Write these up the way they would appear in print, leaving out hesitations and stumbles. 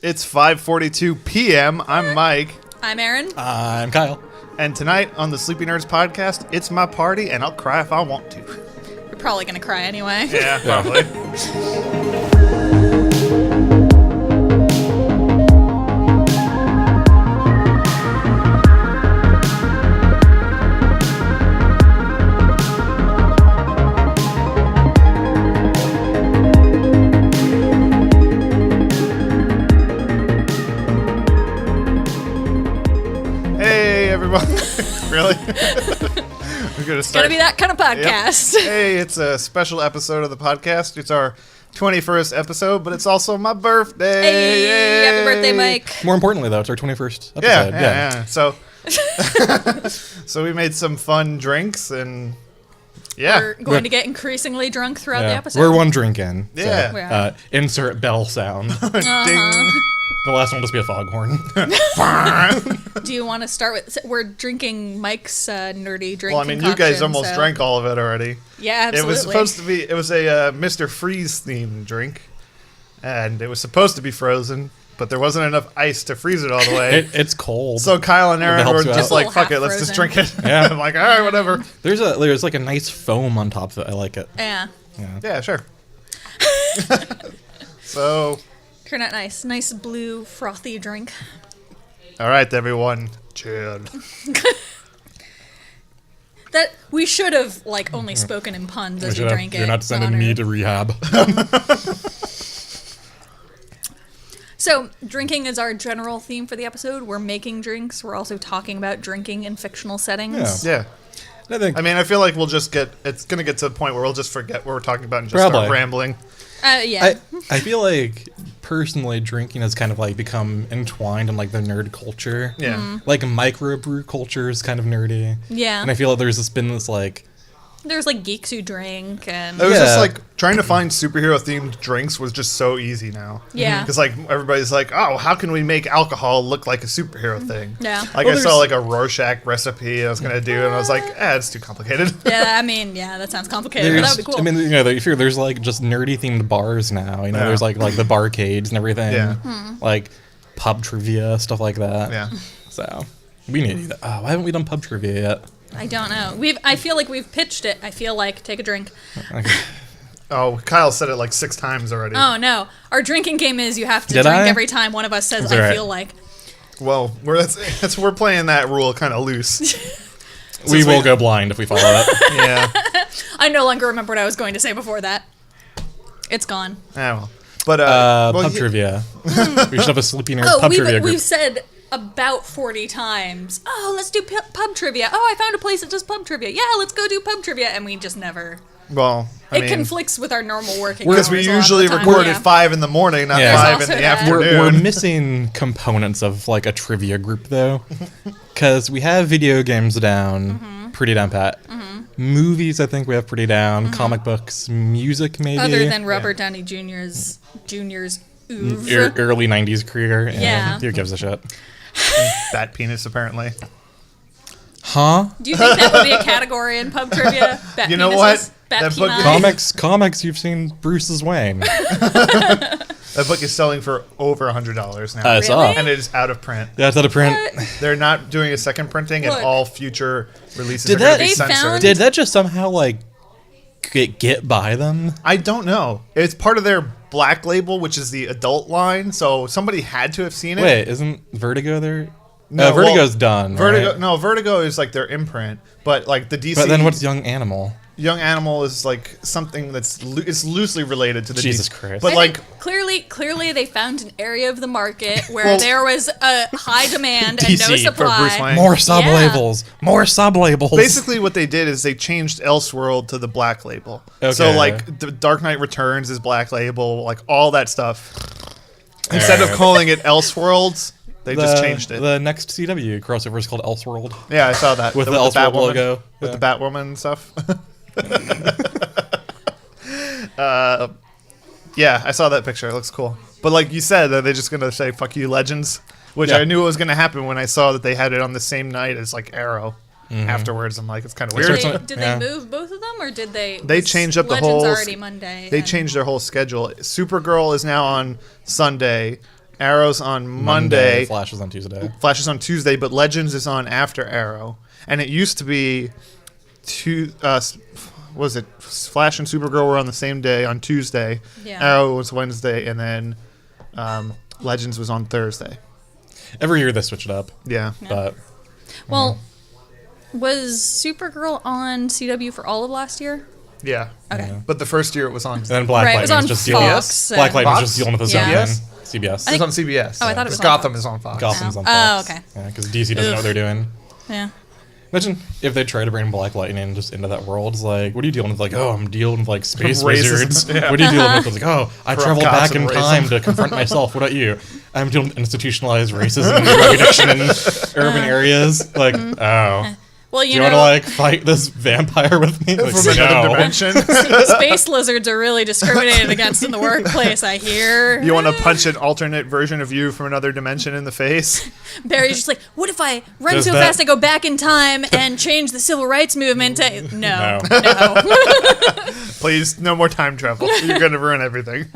It's 5:42 p.m. I'm Mike. I'm Erin. I'm Kyle. And tonight on the Sleepy Nerds podcast, it's my party, and I'll cry if I want to. You're probably going to cry anyway. Yeah, probably. Really? It's going to be that kind of podcast. Yep. Hey, it's a special episode of the podcast. It's our 21st episode, but it's also my birthday. Hey, happy birthday, Mike. More importantly, though, it's our 21st episode. Yeah. So, so we made some fun drinks, and we're going to get increasingly drunk throughout the episode. We're one drink in. Yeah. So, insert bell sound. Ding. The last one will just be a foghorn. Do you want to start with... We're drinking Mike's nerdy drink. Well, I mean, you guys almost drank all of it already. Yeah, absolutely. It was supposed to be... It was a Mr. Freeze-themed drink. And it was supposed to be frozen, but there wasn't enough ice to freeze it all the way. It's cold. So Kyle and Erin were just like, fuck it, let's frozen. just drink it. Yeah. I'm like, all right, whatever. There's like a nice foam on top of it. I like it. Yeah. Yeah, sure. So... Turned out nice. Nice blue frothy drink. All right, everyone. Chill. That we should have only spoken in puns as we drank it. You're not sending me to rehab. So, drinking is our general theme for the episode. We're making drinks. We're also talking about drinking in fictional settings. Yeah. I feel like it's going to get to the point where we'll just forget what we're talking about and just start rambling. Yeah. I feel like personally drinking has kind of become entwined in the nerd culture. Yeah. Microbrew culture is kind of nerdy. Yeah. And I feel like there's been this There's geeks who drink and... It was just trying to find superhero-themed drinks was just so easy now. Yeah. Because everybody's like, oh, how can we make alcohol look like a superhero thing? Yeah. I saw a Rorschach recipe I was going to do, and I was like, it's too complicated. Yeah, that sounds complicated, but that would be cool. I mean, you figure there's just nerdy-themed bars now. There's the barcades and everything. Yeah. Pub trivia, stuff like that. Yeah. So, we need to do that. Oh, why haven't we done pub trivia yet? I don't know. I feel like we've pitched it. I feel like take a drink. Okay. Oh, Kyle said it 6 times already. Oh no, our drinking game is you have to drink every time one of us says I feel like. Well, we're playing that rule kind of loose. we will go blind if we follow that. Yeah. I no longer remember what I was going to say before that. It's gone. Yeah, well. But pub trivia. We should have a Sleepy Nerds pub trivia group. We've said about 40 times, oh, let's do pub trivia. Oh, I found a place that does pub trivia. Yeah, let's go do pub trivia. And we just never... Well, it conflicts with our normal working hours. Because we usually record at 5 in the morning, not 5 in the afternoon. We're missing components of a trivia group, though. Because we have video games down, pretty down pat. Movies, I think we have pretty down. Comic books, music, maybe. Other than Robert Downey Jr.'s oeuvre. Early 90s career. Yeah. Who gives a shit? Bat penis, apparently. Huh? Do you think that would be a category in pub trivia? You know what? That book, comics. You've seen Bruce's Wayne. That book is selling for over $100 now. I saw. And it is out of print. Yeah, it's out of print. What? They're not doing a second printing, and all future releases are Did going to be they censored. Did that just somehow get by them? I don't know. It's part of their Black Label, which is the adult line. So somebody had to have seen it. Wait, isn't Vertigo there? No, Vertigo's done. Vertigo, right? no, Vertigo is their imprint, but the DC. But then what's Young Animal? Young Animal is something that's it's loosely related to the Jesus DC. Christ. But clearly they found an area of the market where there was a high demand and no DC for Bruce supply. Wayne. More sub-labels. More sub-labels. Basically what they did is they changed Elseworld to the Black Label. Okay. So the Dark Knight Returns is Black Label, all that stuff. Instead of calling it Elseworlds, they just changed it. The next CW crossover is called Elseworld. Yeah, I saw that. With the Elseworld logo. With the Batwoman and stuff. Yeah, I saw that picture. It looks cool. But like you said, are they just going to say, fuck you, Legends? Which I knew it was going to happen when I saw that they had it on the same night as Arrow. Afterwards, I'm like, it's kind of weird. Did they move both of them, or did they? They changed up the Legends whole. Already Monday. They changed their whole schedule. Supergirl is now on Sunday, Arrow's on Monday. Flash is on Tuesday. Flash is on Tuesday, but Legends is on after Arrow. And it used to be was it Flash and Supergirl were on the same day on Tuesday. Yeah. Arrow was Wednesday, and then Legends was on Thursday. Every year they switch it up. Yeah. But Well, was Supergirl on CW for all of last year? Yeah. Okay. Yeah. But the first year it was on. and then Black Right, it was Lightning's on just dealing. Fox. Black Lightning's Fox? just dealing with his own Yeah. thing. CBS. It was on CBS. Oh, I thought it was on Gotham Fox. is on Fox. Gotham's on Oh, Fox. okay. Yeah, because DC doesn't know what they're doing. Yeah. Imagine if they try to bring Black Lightning just into that world. It's like, what are you dealing with? Like, oh, I'm dealing with like space Racism. wizards. Yeah. What are you dealing with? It's like, oh, I Corrupt traveled cops back in and time racism. to confront myself. What about you? I'm dealing with institutionalized racism and drug addiction in urban areas. Like, oh. Well, Do you you want know, to like fight this vampire with me? Like, From another dimension. space lizards are really discriminated against in the workplace, I hear. You want to punch an alternate version of you from another dimension in the face? Barry's just like, what if I run Does so that- fast I go back in time and change the civil rights movement to... No. No. Please, no more time travel. You're going to ruin everything.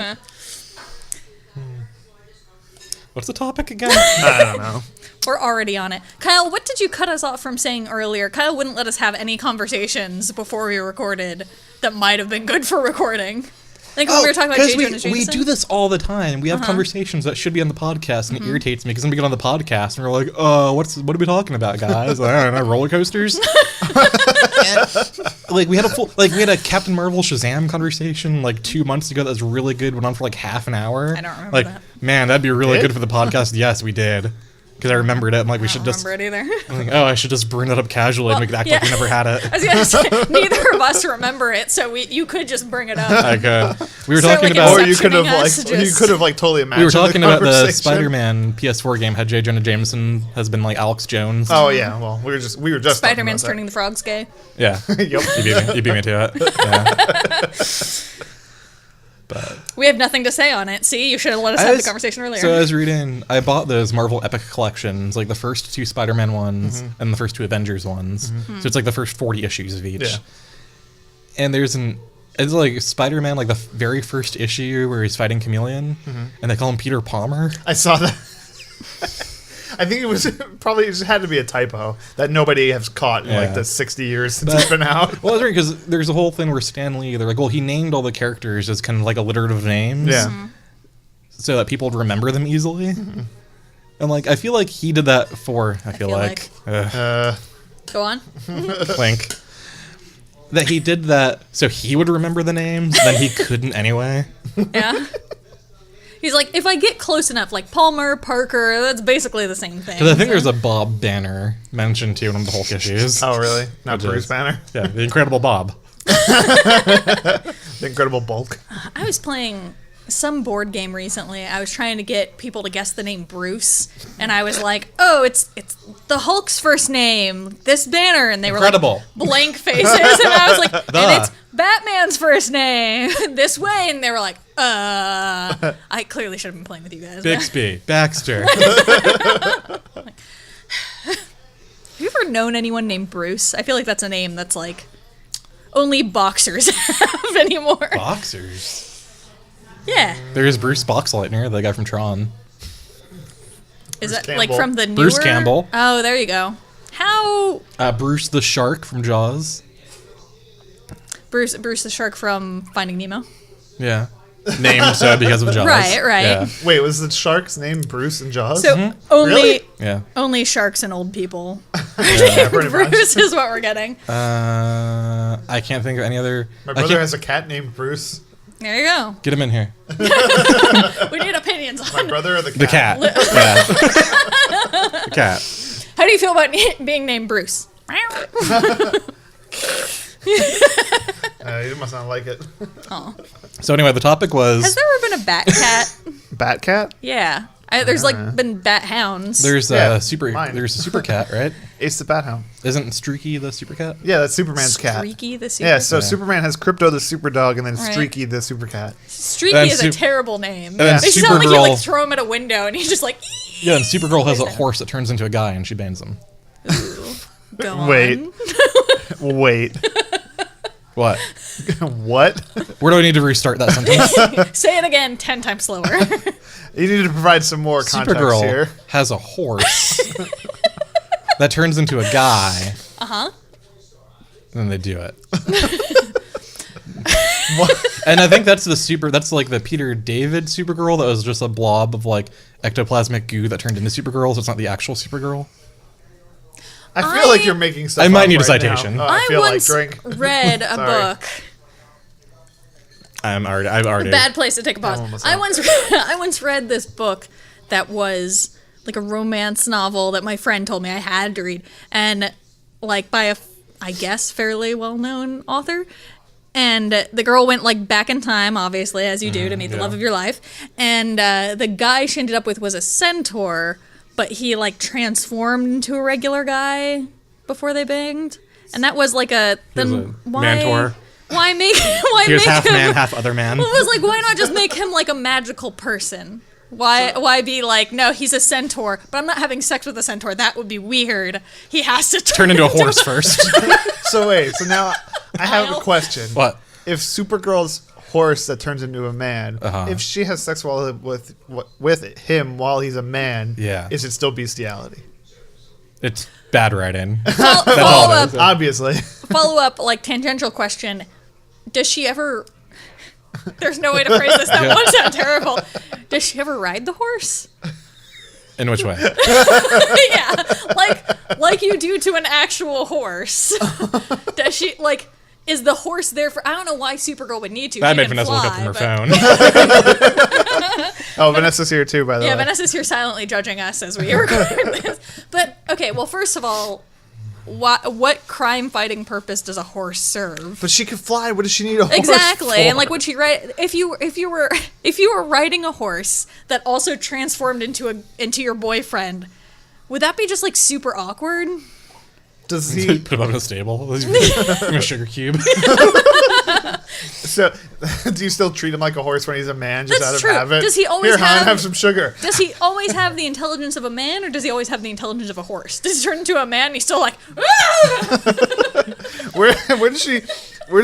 What's the topic again? I don't know. We're already on it. Kyle, what did you cut us off from saying earlier? Kyle wouldn't let us have any conversations before we recorded that might have been good for recording. Like when we were talking about J. Jonah we Jameson. do this all the time. We have conversations that should be on the podcast, and it irritates me because then we get on the podcast and we're like, what are we talking about, guys? I don't know, roller coasters. Like we had a Captain Marvel Shazam conversation like 2 months ago that was really good. Went on for like half an hour. I don't remember like, that. man, that'd be really Did? good for the podcast. Yes, we did. Because I remembered it. I'm like, we I should don't just. remember it either. I'm like, I should just bring that up casually and make it act like we never had it. I was gonna say, neither of us remember it, so you could just bring it up. Like, we were Start, talking like, about. Or you could have Exceptioning us, just- totally imagined. We were talking about the conversation. Spider-Man PS4 game. Had J. Jonah Jameson has been like Alex Jones. Oh yeah, well we were just Spider-Man's talking turning the frogs gay. Yeah. about that. Yep. You beat me to it. Yeah. But We have nothing to say on it. See, you should have let us have the conversation earlier. So I was reading. I bought those Marvel Epic collections, like the first 2 Spider-Man ones and the first 2 Avengers ones. So it's like the first 40 issues of each. Yeah. And it's like Spider-Man, like the very first issue where he's fighting Chameleon, and they call him Peter Palmer. I saw that. I think it was probably just had to be a typo that nobody has caught in like Yeah. the 60 years since it's been out. Well, that's right, because there's a whole thing where Stan Lee, they're like, well, he named all the characters as kind of like alliterative names. Yeah. So that people would remember them easily. And like, I feel like he did that for, I feel like. Go on. Clink. That he did that so he would remember the names, then he couldn't anyway. Yeah. He's like, if I get close enough, like Palmer, Parker, that's basically the same thing. Because I think there's a Bob Banner mentioned too in one of the Hulk issues. Oh really? Not Which Bruce is- Banner. Yeah, the Incredible Bob. The Incredible Bulk. I was playing some board game recently. I was trying to get people to guess the name Bruce, and I was like, "Oh, it's the Hulk's first name, this Banner," and they were Incredible. like blank faces, and I was like, The. "And it's Batman's first name, this way," and they were like, I clearly should have been playing with you guys." Bixby, Baxter. Have you ever known anyone named Bruce? I feel like that's a name that's like only boxers have anymore. Boxers. Yeah. There's Bruce Boxleitner, the guy from Tron. Is that Campbell. like from the newer? Bruce Campbell. Oh, there you go. How Bruce the Shark from Jaws. Bruce the shark from Finding Nemo? Yeah. Named so because of Jaws. Right. Yeah. Wait, was the shark's name Bruce and Jaws? So only Really? Yeah. only sharks and old people. Yeah, pretty much. Bruce is what we're getting. I can't think of any other. My I brother can't- has a cat named Bruce. There you go. Get him in here. We need opinions My on brother or the The cat? cat. Yeah. The cat. How do you feel about being named Bruce? You must not like it. Oh. So anyway, the topic was Has there ever been a bat cat? Bat cat? Yeah. There's like been bat hounds. there's Yeah, a super cat, right? Ace the Bat Hound. Isn't Streaky the super cat? Yeah, that's Superman's cat. Streaky the super Yeah, so Yeah. Superman has Crypto the super dog and then Right. Streaky the super cat. Streaky And is a Sup- terrible name. And then It sounds like you Supergirl- like throw him at a window and he's just like, Yeah, and Supergirl has a horse that turns into a guy and she bangs him. go on. Wait. Wait. What? What? Where do I need to restart that sentence? Say it again 10 times slower. You need to provide some more context Supergirl here. has a horse that turns into a guy. Uh-huh. And they do it. And I think that's like the Peter David Supergirl that was just a blob of like ectoplasmic goo that turned into Supergirl, so it's not the actual Supergirl. I feel like you're making stuff I might up need a right citation. now. I feel once like drink. read a Sorry. book. I've already. Bad place to take a pause. almost I once read this book that was like a romance novel that my friend told me I had to read, and like by a, I guess, fairly well-known author. And the girl went like back in time, obviously, as you do, to meet the love of your life. And the guy she ended up with was a centaur, but he like transformed into a regular guy before they banged. And that was like a Mantor. Why make He was half him, man, half other man. Well, it was like, why not just make him like a magical person? Why be like, no, he's a centaur, but I'm not having sex with a centaur. That would be weird. He has to Turn into a horse first. So wait, so now I have a question. What? If Supergirl's horse that turns into a man, if she has sex with him while he's a man, is it still bestiality? It's bad writing. Follow up, Obviously. like tangential question. Does she ever... There's no way to phrase this. That won't sound terrible. Does she ever ride the horse? In which way? Yeah, like you do to an actual horse. Does she, like, is the horse there for... I don't know why Supergirl would need to. That She made can Vanessa look up fly, from her but- phone. Oh, Vanessa's here too, by the way. Yeah, Vanessa's here silently judging us as we record this. But, okay, well, first of all, what crime-fighting purpose does a horse serve? But she could fly. What does she need a horse Exactly, for? and like, would she ride? If you were riding a horse that also transformed into your boyfriend, would that be just like super awkward? Does he? Put him up in a stable. Give him a sugar cube. So, do you still treat him like a horse when he's a man, just That's out of true. habit? Does he always Here, hon, have some sugar? Does he always have the intelligence of a man, or does he always have the intelligence of a horse? Does he turn into a man and he's still like, Where does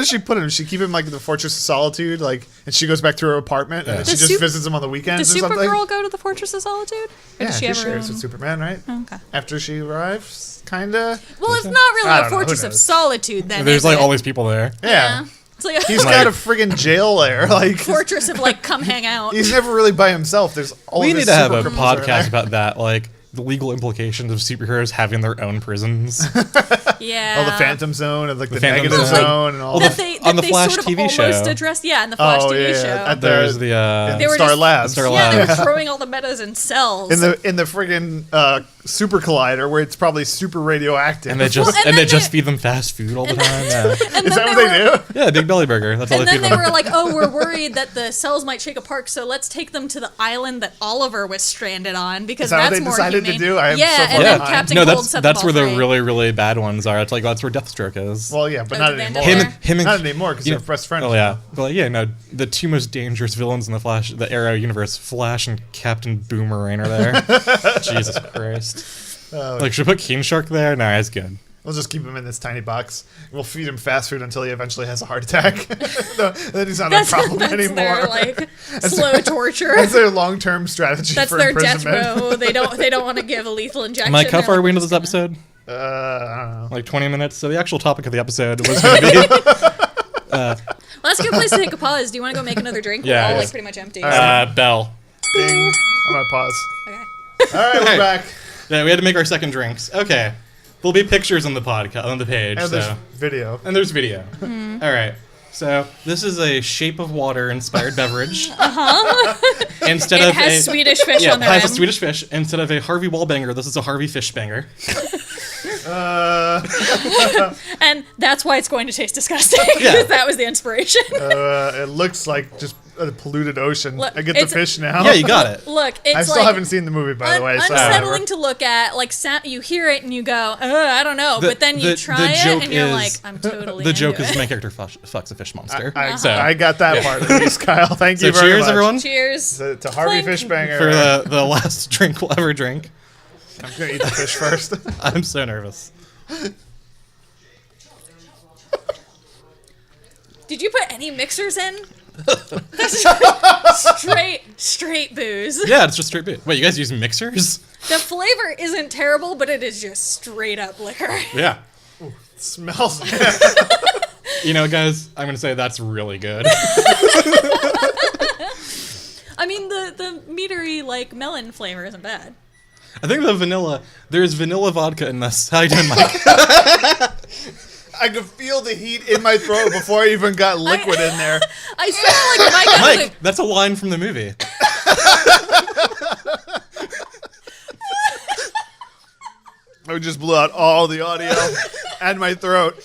she put him? Does she keep him like in the Fortress of Solitude, like, and she goes back to her apartment and then she Does just Sup- visits him on the weekends does or something? Supergirl go to the Fortress of Solitude? Or Yeah, does she ever shares own- with Superman, right? Okay. After she arrives, kinda. Well, it's not really I a don't know, who Fortress of knows? Solitude then. There's is like it? all these people there. Yeah. It's like a He's got a friggin' jail there. Like, fortress of like, come hang out. he's never really by himself. There's all We of need his to have a super criminals podcast there. about that, like the legal implications of superheroes having their own prisons. Yeah. Oh, the Phantom Zone and like the Phantom negative Zone. zone and all Well, that. on the they Flash sort of TV almost show. addressed, yeah, in the Flash TV show. At There's the the They were Star just- Labs. Star Yeah, they Labs. were throwing all the metas in cells. in the friggin' super collider where it's probably super radioactive. and they just and and then they just they- feed them fast food all the time. Yeah, and Is then that what they do? yeah, Big Belly Burger. That's all And they then feed they them. were like, "Oh, we're worried that the cells might shake apart, so let's take them to the island that Oliver was stranded on because Is that what that's they more decided to humane." do? I am yeah, so and far then behind. Captain No, Cold that's set that's them where all the free. really really bad ones are. It's like that's where Deathstroke is. Well, yeah, but Oh, not the anymore. Vandermeer. him and Not anymore because you they're best friends. Oh yeah, but yeah, no, the two most dangerous villains in the Arrow universe, Flash and Captain Boomerang, are there. Jesus Christ! Like, should we put King Shark there? Nah, he's good. We'll just keep him in this tiny box. We'll feed him fast food until he eventually has a heart attack. No, then he's not a problem that's anymore. their like slow torture. That's their long-term strategy That's for their death imprisonment. row. They don't want to give a lethal injection. Mike, how They're far are like, we into "Just this gonna-" episode? I don't know. Like 20 minutes. So the actual topic of the episode was going to be Well, that's a good place to take a pause. Do you want to go make another drink? Yeah, We're all yeah. like pretty much empty. Bell. Ding. I'm gonna pause. Okay. All right, we're back. Yeah, we had to make our second drinks. Okay, there'll be pictures on the podcast on the page. And there's So. video. And there's video. All right. So this is a Shape of Water inspired beverage. Instead It of has Swedish fish yeah, on it the has a rim. Swedish fish. Instead of a Harvey Wallbanger, this is a Harvey Fishbanger. And that's why it's going to taste disgusting. Yeah. Because that was the inspiration. It looks like just a polluted ocean. Look, I get the it's- fish now. Yeah, you got it. Look, it's I still like haven't seen the movie, by the way. So unsettling to look at. Like you hear it and you go, I don't know. But then you try it and you're like, I'm totally. The joke into is it. the main character fucks a fish monster. I got that part at least, Kyle. Thank you So very cheers, much. everyone, Cheers. To Harvey Clink. Fishbanger. for the last drink we'll ever drink. I'm gonna eat the fish first. I'm so nervous. Did you put any mixers in? That's straight booze. Yeah, it's just straight booze. Wait, you guys use mixers? The flavor isn't terrible, but it is just straight up liquor. Yeah. It smells. You know, guys, I'm going to say that's really good. I mean, the meadery, like, melon flavor isn't bad. I think there's vanilla vodka in this. How you doing, Mike? I could feel the heat in my throat before I even got liquid in there. I sound like Mike. Mike, that's a line from the movie. I just blew out all the audio and my throat.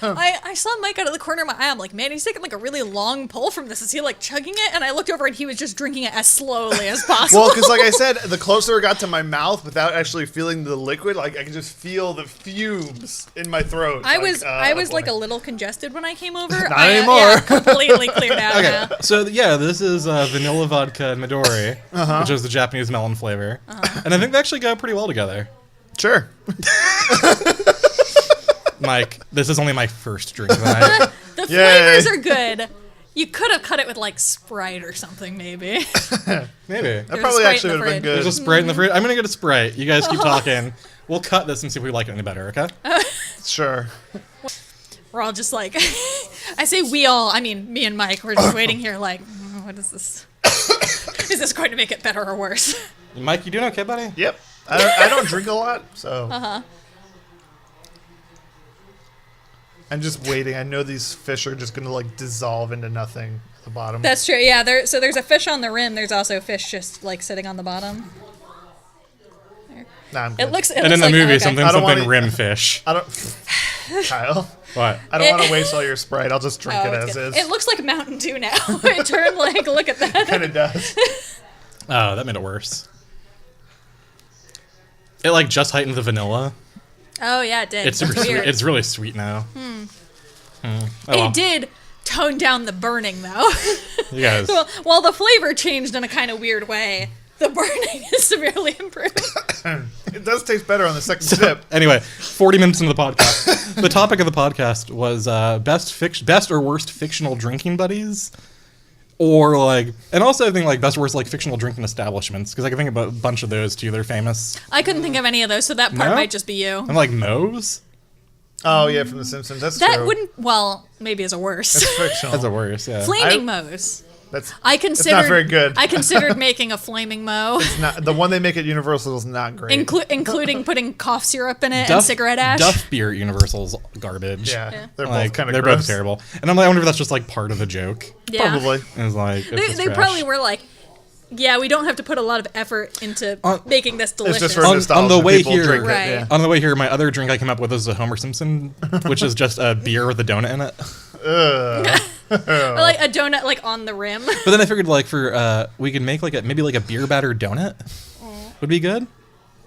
I saw Mike out of the corner of my eye. I'm like, man, he's taking like a really long pull from this. Is he like chugging it? And I looked over and he was just drinking it as slowly as possible. Well, because like I said, the closer it got to my mouth without actually feeling the liquid, like I could just feel the fumes in my throat. I was like a little congested when I came over. Not anymore. Completely cleared out now. So, yeah, this is vanilla vodka and Midori, which is the Japanese melon flavor. And I think they actually go pretty well together. Sure. Mike, this is only my first drink tonight. The flavors are good. You could have cut it with like Sprite or something, maybe. Maybe. That probably actually would have been There's good. a Sprite in the fridge. I'm going to get a Sprite. You guys keep talking. We'll cut this and see if we like it any better, okay? Sure. We're all just like, I say we all, I mean, me and Mike, we're just waiting here like, what is this? Is this going to make it better or worse? Mike, you doing okay, buddy? Yep. I don't drink a lot, so. I'm just waiting. I know these fish are just going to like dissolve into nothing at the bottom. That's true, yeah. So there's a fish on the rim. There's also fish just like sitting on the bottom. Nah, I'm good. It looks And in the like, movie, okay. something rim fish. I don't. Kyle. What? I don't want to waste all your Sprite. I'll just drink it it's as good. is. It looks like Mountain Dew now. It turned like, look at that. Kind of does. Oh, that made it worse. It like just heightened the vanilla. Oh yeah, it did. It's super That's sweet. weird. It's really sweet now. Oh, well. It did tone down the burning though. You guys. So, while the flavor changed in a kind of weird way, the burning is severely improved. It does taste better on the second sip. Anyway, 40 minutes into the podcast. The topic of the podcast was best or worst fictional drinking buddies. Or like, and also I think like best or worst like fictional drinking establishments, because I can think about a bunch of those too. They're famous. I couldn't think of any of those, so that part No? might just be you. And like Moe's. Oh yeah, from The Simpsons. That's That true. wouldn't. Well, maybe as a worse. That's fictional. That's the worst. Yeah. Flaming Moe's. That's I considered. not very good. I considered making a flaming Mo, not the one they make at Universal is not great. including putting cough syrup in it and cigarette ash. Duff beer at Universal's garbage. Yeah, they're Like, both kind of they're gross. both terrible. And I wonder if that's just like part of the joke. Yeah. Probably. It's like it's They trash. probably were like, yeah, we don't have to put a lot of effort into making this delicious. It's just for On nostalgia. the way People here- drink it, Right. yeah. On the way here, my other drink I came up with is a Homer Simpson, which is just a beer with a donut in it. Or like a donut like on the rim. But then I figured like for we could make like maybe like a beer batter donut would be good.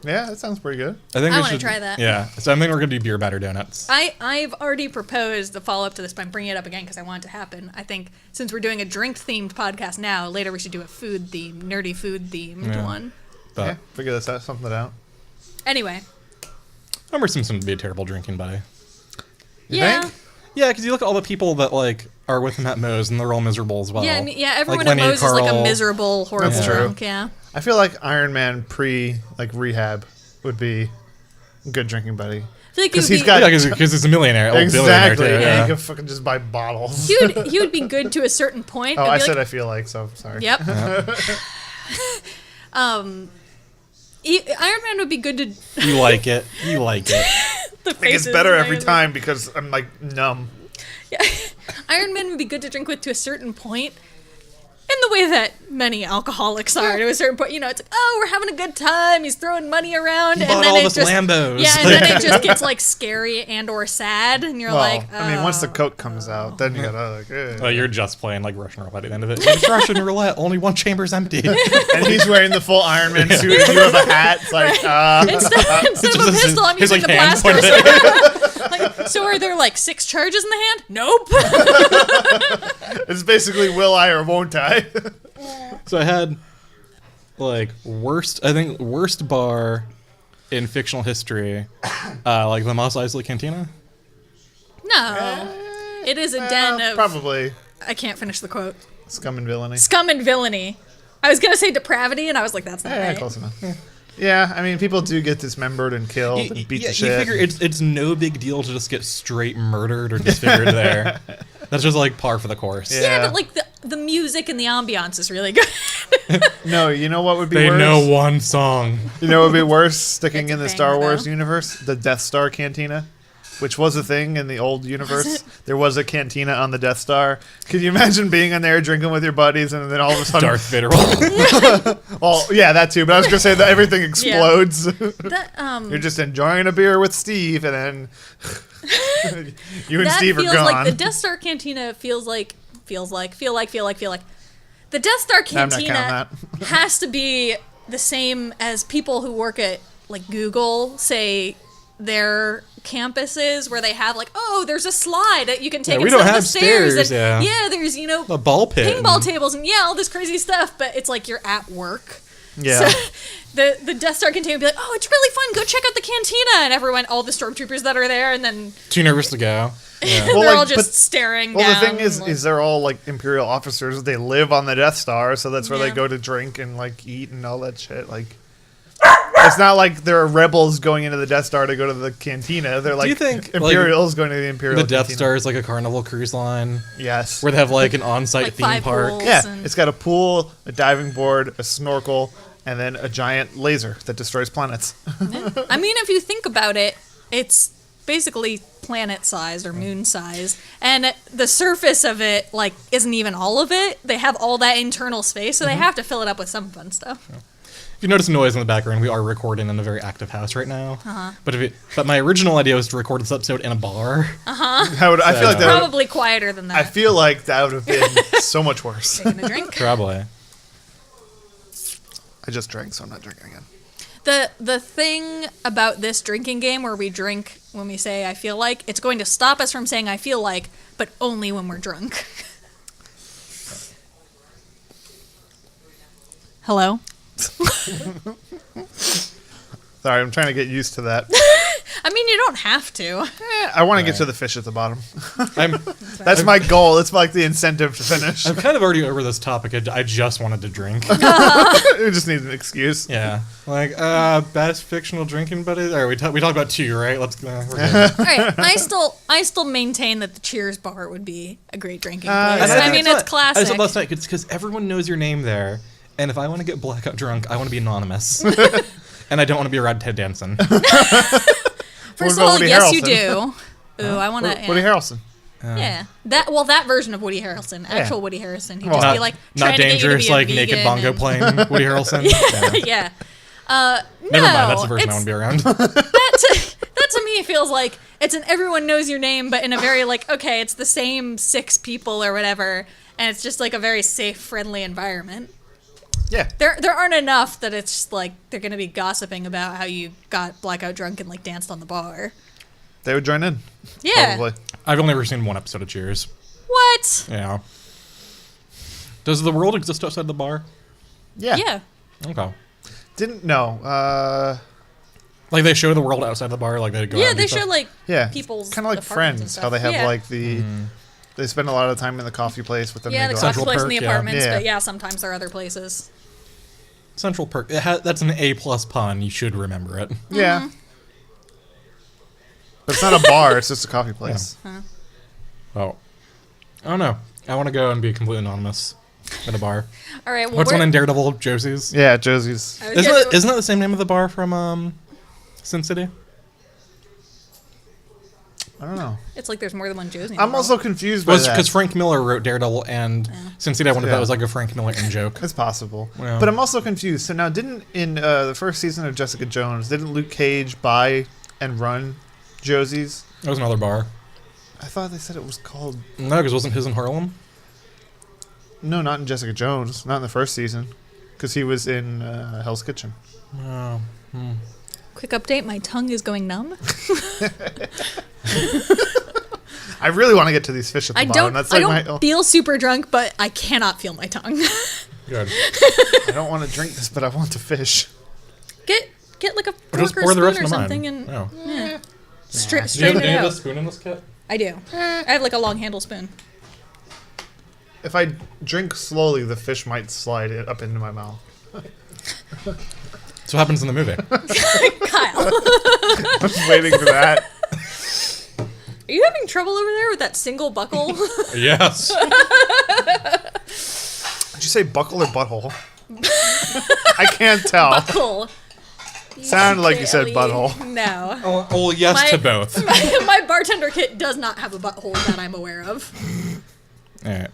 Yeah, that sounds pretty good. I think I we wanna should try that. Yeah, so I think we're gonna do beer batter donuts. I've already proposed the follow up to this, but I'm bringing it up again because I want it to happen. I think since we're doing a drink themed podcast now, later we should do a food themed, nerdy food themed one. But Yeah, figure this out, something out. Anyway, Homer Simpson would be a terrible drinking buddy. You yeah, think? Yeah, because you look at all the people that like are with him at Moe's, and they're all miserable as well. yeah, I mean, yeah. Everyone Like at Lenny, Moe's is like a Carl. miserable, horrible That's true. drunk. Yeah. I feel like Iron Man pre like rehab would be a good drinking buddy. I feel like Because he would he's be, got because he's a millionaire, old exactly. billionaire too. Yeah, Yeah. you can fucking just buy bottles. he would be good to a certain point. Oh, and I be said like, I feel like so. Sorry. Yep. Iron Man would be good to. You like it. You like it. The It gets faces better in every Iron Man. time because I'm like numb. Yeah. Iron Man would be good to drink with to a certain point. In the way that many alcoholics are to a certain point, you know, it's like, oh, we're having a good time. He's throwing money around, He and bought then all it of us just Lambos. yeah, and then it just gets like scary and or sad, and you're Well, like, I mean, once the oh. Coke comes out, then you gotta like. Oh, you're just playing like Russian roulette at the end of it. It's Russian roulette. Only one chamber's empty. And he's wearing the full Iron Man suit, and you have a hat. It's like, instead of a pistol, I'm his, using like, the hand blasters. Like, so are there like 6 charges in the hand? Nope. it's basically will I or won't I? So I had like worst bar in fictional history, like the Mos Eisley Cantina. No. It is a den of... Probably I can't finish the quote. scum and villainy. Scum and villainy. I was going to say depravity, and I was like, that's not right. Close enough. Yeah, I mean, people do get dismembered and killed and beat the shit. You figure it's no big deal to just get straight murdered or disfigured there. That's just like par for the course. Yeah, but like the music and the ambiance is really good. No, you know what would be They worse? know one song. You know what would be worse sticking It's in a the thing, Star Wars though. universe? The Death Star Cantina, which was a thing in the old universe. There was a cantina on the Death Star. Could you imagine being in there drinking with your buddies and then all of a sudden... Darth Vader. Well, yeah, that too, but I was going to say that everything explodes. You're just enjoying a beer with Steve and then you and That Steve are feels gone. like the Death Star Cantina feel like. The Death Star I'm not Cantina counting has to be the same as people who work at like Google say their campuses where they have like, oh, there's a slide that you can take we instead don't of the have stairs, and, yeah. there's A ball pit. pinball tables and all this crazy stuff, but it's like you're at work. Yeah. So the Death Star Cantina would be like, oh, it's really fun. Go check out the cantina, and everyone, all the stormtroopers that are there, and then Too nervous to go. Yeah. Well, they're like, all just but- staring Well, down. the thing is, like- they're all like Imperial officers. They live on the Death Star, so that's where they Yeah. go to drink and like eat and all that shit. Like, it's not like there are rebels going into the Death Star to go to the cantina. They're like you think, Imperials going to the Imperial. The Death cantina. Star is like a Carnival cruise line Yes. where they have like an on-site Like theme 5 park. pools. Yeah, and- it's got a pool, a diving board, a snorkel, and then a giant laser that destroys planets. I mean, if you think about it, it's basically planet-sized or moon-sized, and the surface of it, like, isn't even all of it. They have all that internal space, so they have to fill it up with some fun stuff. If you notice noise in the background, we are recording in a very active house right now. But my original idea was to record this episode in a bar. I feel like that. Probably quieter than I that. feel like that would have been so much worse. Taking a drink. Probably. I just drank, so I'm not drinking again. The thing about this drinking game where we drink when we say I feel like, it's going to stop us from saying I feel like, but only when we're drunk. Hello? Sorry, I'm trying to get used to that. I mean, you don't have to. I want to get to the fish at the bottom. I'm That's my goal. It's like the incentive to finish. I'm kind of already over this topic. I just wanted to drink. We just need an excuse. Yeah. Like, best fictional drinking buddies? All right, we talked about 2, right? Let's go. We're good. All right, I still maintain that the Cheers bar would be a great drinking place. and I mean, it's I classic. said last night, it's because everyone knows your name there. And if I want to get blackout drunk, I want to be anonymous. And I don't want to be around Ted Danson. First of about all, Woody yes, you Harrelson? do. Ooh, I want to. Woody Harrelson. Yeah, that version of Woody Harrelson, actual Woody Harrison, he'd just not, be like not trying to get you to dangerous, be a like naked vegan bongo and- playing Woody Harrelson. Yeah. Never No, mind, that's the version I it's- want to be around. that to me feels like it's an everyone knows your name, but in a very like, okay, it's the same 6 people or whatever, and it's just like a very safe, friendly environment. Yeah. There aren't enough that it's just like they're gonna be gossiping about how you got blackout drunk and like danced on the bar. They would join in. Yeah. Probably. I've only ever seen one episode of Cheers. What? Yeah. Does the world exist outside the bar? Yeah. Yeah. Okay. Didn't know. Like they show the world outside the bar, like they go out Yeah, and they do stuff? show like Yeah. people's kind of like apartments and Friends, how they stuff. have Yeah. like the. They spend a lot of time in the coffee place, but then Yeah, they the go coffee Central place and Perk, the yeah. apartments, Yeah. but yeah, sometimes there are other places. Central Perk. That's an A+ pun. You should remember it. Yeah. Mm-hmm. But it's not a bar, it's just a coffee place. Oh. I don't know. I want to go and be completely anonymous at a bar. All right, well, What's we're, one in Daredevil? Josie's. Yeah, Josie's. I was Isn't that the same name of the bar from Sin City? I don't know. It's like there's more than one Josie. in I'm the also world. confused by Was that. because Frank Miller wrote Daredevil and Sin City. I wonder if Yeah. that was like a Frank Miller in joke. It's possible. Yeah. But I'm also confused. So now, didn't in the first season of Jessica Jones, didn't Luke Cage buy and run Josie's? That was another bar. I thought they said it was called. No, because wasn't his in Harlem? No, not in Jessica Jones. Not in the first season. Because he was in Hell's Kitchen. Oh. Quick update: my tongue is going numb. I really want to get to these fish at the I bottom. don't. That's I like don't feel super drunk, but I cannot feel my tongue. Good. I don't want to drink this, but I want to fish. Get like a Or just fork or pour the spoon rest or of mine. something and Oh. yeah. Do you have, Straighten do you it have a out. spoon in this kit? I do. I have like a long handle spoon. If I drink slowly, the fish might slide it up into my mouth. That's what happens in the movie. Kyle, I was waiting for that. are you having trouble over there with that single buckle? Yes. Did you say buckle or butthole? I can't tell. Buckle. Sounded like you said butthole. No. Oh, yes to both. My bartender kit does not have a butthole that I'm aware of. All right.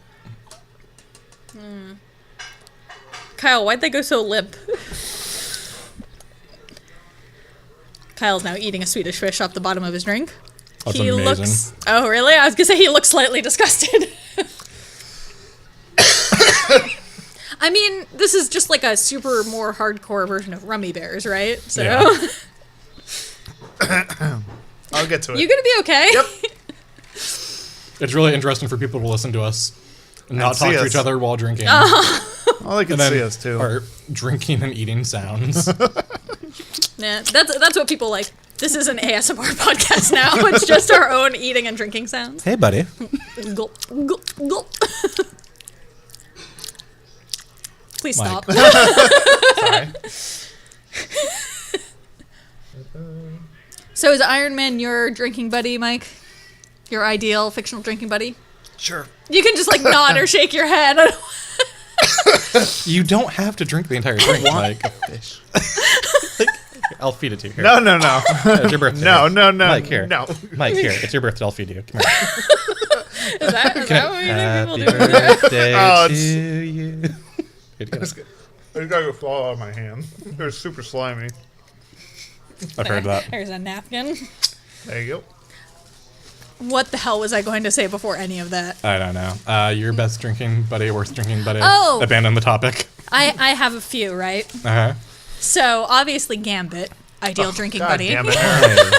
Kyle, why'd they go so limp? Kyle's now eating a Swedish fish off the bottom of his drink. That's He amazing. looks... Oh, really? I was gonna say he looks slightly disgusted. I mean, this is just like a super more hardcore version of Rummy Bears, right? So Yeah. I'll get to it. you gonna be okay? Yep. It's really interesting for people to listen to us and not see talk to us. each other while drinking. Well, they can And then see us too. our drinking and eating sounds. Yeah, that's what people like. This is an ASMR podcast now. It's just our own eating and drinking sounds. Hey, buddy. Gulp, gulp, gulp. Please Mike. stop. Sorry. So is Iron Man your drinking buddy, Mike? Your ideal fictional drinking buddy? Sure. You can just like nod or shake your head. You don't have to drink the entire drink, Mike. Fish. I'll feed it to you. Here. No. It's your birthday. No. Mike, here. No. Mike, here. It's your birthday. I'll feed you. Come here. Is that what you Happy think people do? birthday Oh, to it's- you. Here you go. I gotta go fall out of my hand. They're super slimy. I've heard that. There's a napkin. There you go. What the hell was I going to say before any of that? I don't know. Your best drinking buddy, worst drinking buddy. Oh! Abandon the topic. I have a few, right? Uh-huh. So obviously Gambit, ideal drinking God buddy. damn it, Hey, Erin.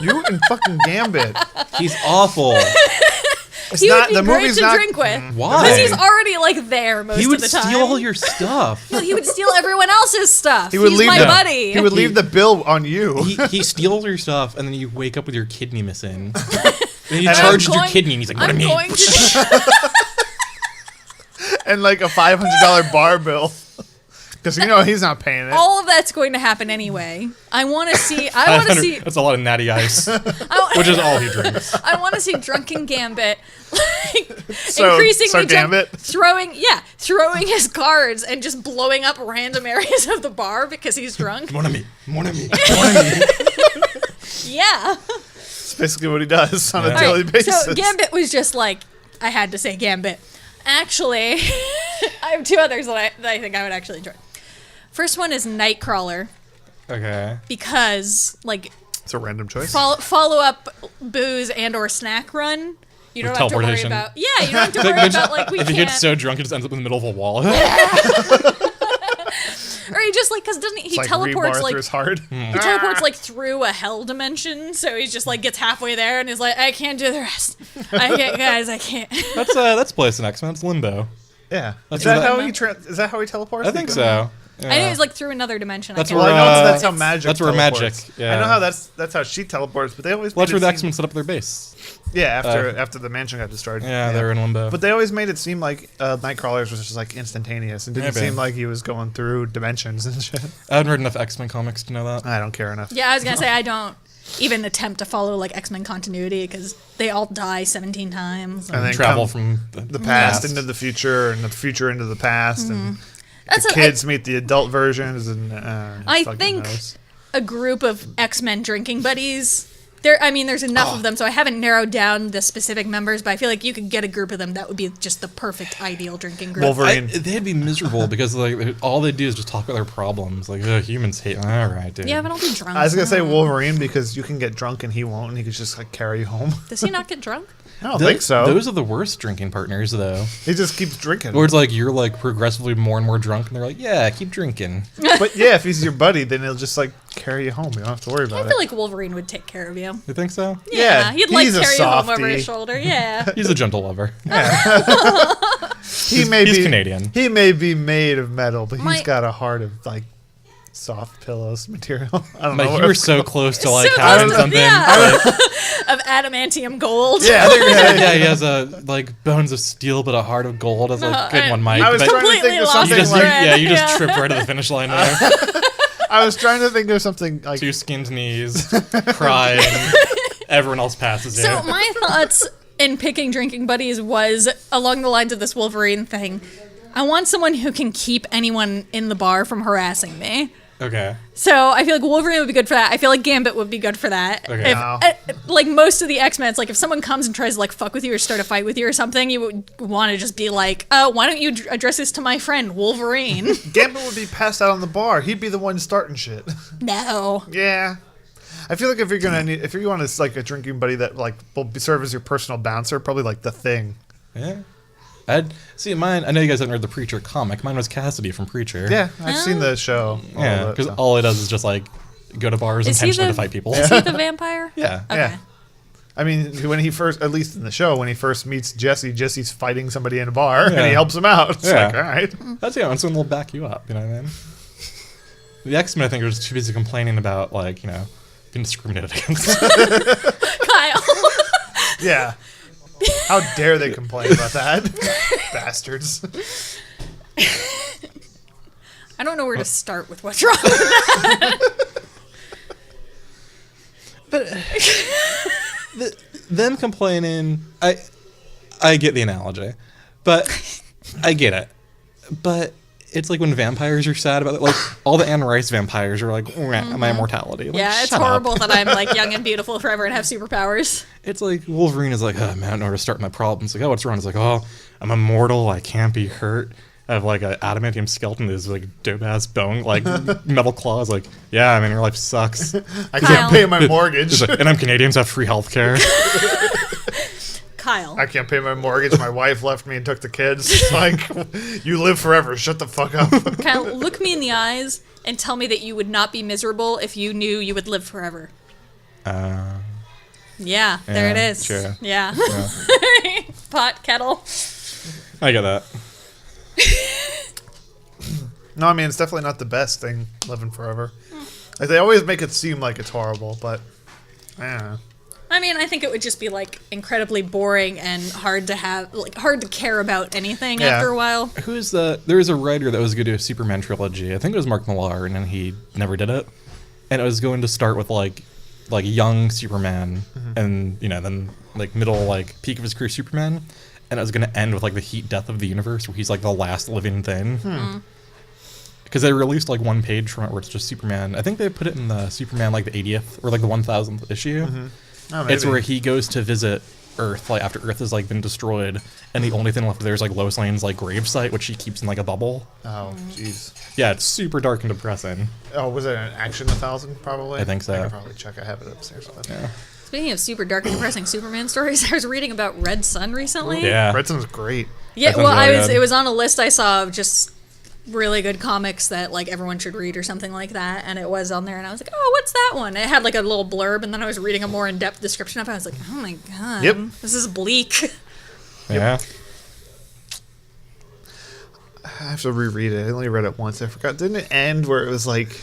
You and fucking Gambit. he's awful. It's He not would be the great movie's to not. drink with. Why? Because he's already like there most He of would the time. steal all your stuff. No, he would steal everyone else's stuff. He would He's leave my the- buddy. He would leave the bill on you. He steals your stuff, and then you wake up with your kidney missing. Then he And charges your going- kidney, and he's like, "What I'm do you mean?" going to. And like a $500 bar bill. Because you know he's not paying it. All of that's going to happen anyway. I want to see. I want to see. That's a lot of natty ice, which is all he drinks. I want to see drunken Gambit, like So increasingly Gambit? throwing his cards and just blowing up random areas of the bar because he's drunk. Mon ami. Yeah. That's basically what he does on a Yeah. daily Right, basis. so Gambit was just like, I had to say Gambit. Actually, I have two others that I think I would actually enjoy. First one is Nightcrawler Okay. because like It's a random choice. follow up booze and or snack run. You don't With have to worry teleportation. about. Yeah, you don't have to worry about like we If he can't. gets so drunk, he just ends up in the middle of a wall. Or he just like because doesn't he It's like teleports rebar like through his heart. he teleports like through a hell dimension, so he's just like gets halfway there and is like, I can't do the rest. I can't, guys, I can't. That's placed in X-Men. It's Limbo. Yeah. That's Is that what how I- is that how he teleports? I think so. Yeah. I know he's like through another dimension. That's I Well, where, I know Uh, that's how magic. that's where teleports. magic, yeah. I know how that's how she teleports, but they always. Well, that's made where it the seem- X-Men set up their base. Yeah, after the mansion got destroyed. Yeah, they were in Limbo. But they always made it seem like Nightcrawlers was just like instantaneous and didn't Maybe. seem like he was going through dimensions and shit. I haven't read enough X-Men comics to know that. I don't care enough. Yeah, I was gonna say I don't even attempt to follow like X-Men continuity because they all die 17 times. And then Travel come from the past into the future and the future into the past and That's the a- kids meet the adult versions and I fucking think knows. a group of X-Men drinking buddies. There's enough of them, so I haven't narrowed down the specific members, but I feel like you could get a group of them that would be just the perfect ideal drinking group. Wolverine. They'd be miserable because like all they do is just talk about their problems. Like humans hate. All right, dude. Yeah, but I'll be drunk. I was gonna say Wolverine because you can get drunk and he won't, and he could just like carry you home. Does he not get drunk? I don't think so. Those are the worst drinking partners, though. He just keeps drinking. Or it's like you're like progressively more and more drunk, and they're like, "Yeah, keep drinking." But yeah, if he's your buddy, then he'll just like carry you home. You don't have to worry I about feel it. like Wolverine would take care of you. You think so? Yeah, he'd like he's a carry you home over softie. his shoulder. Yeah. He's a gentle lover. He may he's be Canadian. He may be made of metal, but My- he's got a heart of like soft pillows material. I don't Like know. you were so close to like So having close, something. yeah. Like, Of adamantium gold. Yeah, I think yeah, he has a like bones of steel but a heart of gold, as like good one might. I was but trying to Completely think of lost you something just like. thread. you just Yeah. tripped right to the finish line there. I was trying to think of something like. Two skinned knees, crying. Everyone else passes you. So my thoughts in picking drinking buddies was along the lines of this Wolverine thing. I want someone who can keep anyone in the bar from harassing me. Okay. So I feel like Wolverine would be good for that. I feel like Gambit would be good for that. Okay. If, Wow. like most of the X-Men, it's like if someone comes and tries to like fuck with you or start a fight with you or something, you would want to just be like, oh, why don't you address this to my friend Wolverine? Gambit would be passed out on the bar. He'd be the one starting shit. No. Yeah. I feel like if you want to like a drinking buddy that like will serve as your personal bouncer, probably like the Thing. Yeah. I'd see mine. I know you guys haven't read the Preacher comic. Mine was Cassidy from Preacher. Yeah, I've seen the show. Yeah, because all it does is just like go to bars Is he intentionally the- to fight people. Is he the vampire? Yeah. Okay. Yeah. I mean, when he first, at least in the show, when he first meets Jesse, Jesse's fighting somebody in a bar, and Yeah. he helps him out. It's Yeah. like, all right. That's when someone will back you up. You know what I mean? The X-Men, I think, are just too busy complaining about like being discriminated against. Kyle. Yeah. How dare they complain about that? Bastards. I don't know where to start with what's wrong with that. But them complaining, I get the analogy, but I get it. But it's like when vampires are sad about it. Like all the Anne Rice vampires are like, my immortality. Like, Yeah, it's shut up. horrible that I'm like young and beautiful forever and have superpowers. It's like Wolverine is like, oh man, I don't know where to start my problems. Like, oh, what's wrong? It's like, oh, I'm immortal. I can't be hurt. I have like an adamantium skeleton. This like dope ass bone, like metal claws. Like, yeah, I mean, your life sucks. I Kyle. can't pay my mortgage. It's like, and I'm Canadian, so I have free healthcare. Kyle. I can't pay my mortgage. My wife left me and took the kids. It's like, you live forever. Shut the fuck up. Kyle, look me in the eyes and tell me that you would not be miserable if you knew you would live forever. Yeah, there it yeah, is. sure. Yeah. Pot, kettle. I get that. No, I mean, it's definitely not the best thing, living forever. Like, they always make it seem like it's horrible, but I don't know. I mean, I think it would just be like incredibly boring and hard to have, like hard to care about anything Yeah. after a while. Who's the? There was a writer that was going to do a Superman trilogy. I think it was Mark Millar, and then he never did it. And it was going to start with like young Superman, and then like middle like peak of his career Superman, and it was going to end with like the heat death of the universe, where he's like the last living thing. Because they released like one page from it where it's just Superman. I think they put it in the Superman like the 80th or like the 1000th issue. Oh, It's maybe. where he goes to visit Earth, like after Earth has like been destroyed, and the only thing left there is like Lois Lane's like gravesite, which she keeps in like a bubble. Oh, jeez. Yeah, it's super dark and depressing. Oh, was it an Action 1000, probably? I think so. I could probably check. I have it upstairs. Yeah. Speaking of super dark and depressing Superman stories, I was reading about Red Sun recently. Yeah. Redson's great. Yeah, That well, sounds really good. it was on a list I saw of just really good comics that like everyone should read or something like that, and it was on there, and I was like, oh, what's that one? It had like a little blurb, and then I was reading a more in-depth description of it. I was like, oh my god, Yep. this is bleak. Yeah. I have to reread it. I only read it once. I forgot. Didn't it end where it was like...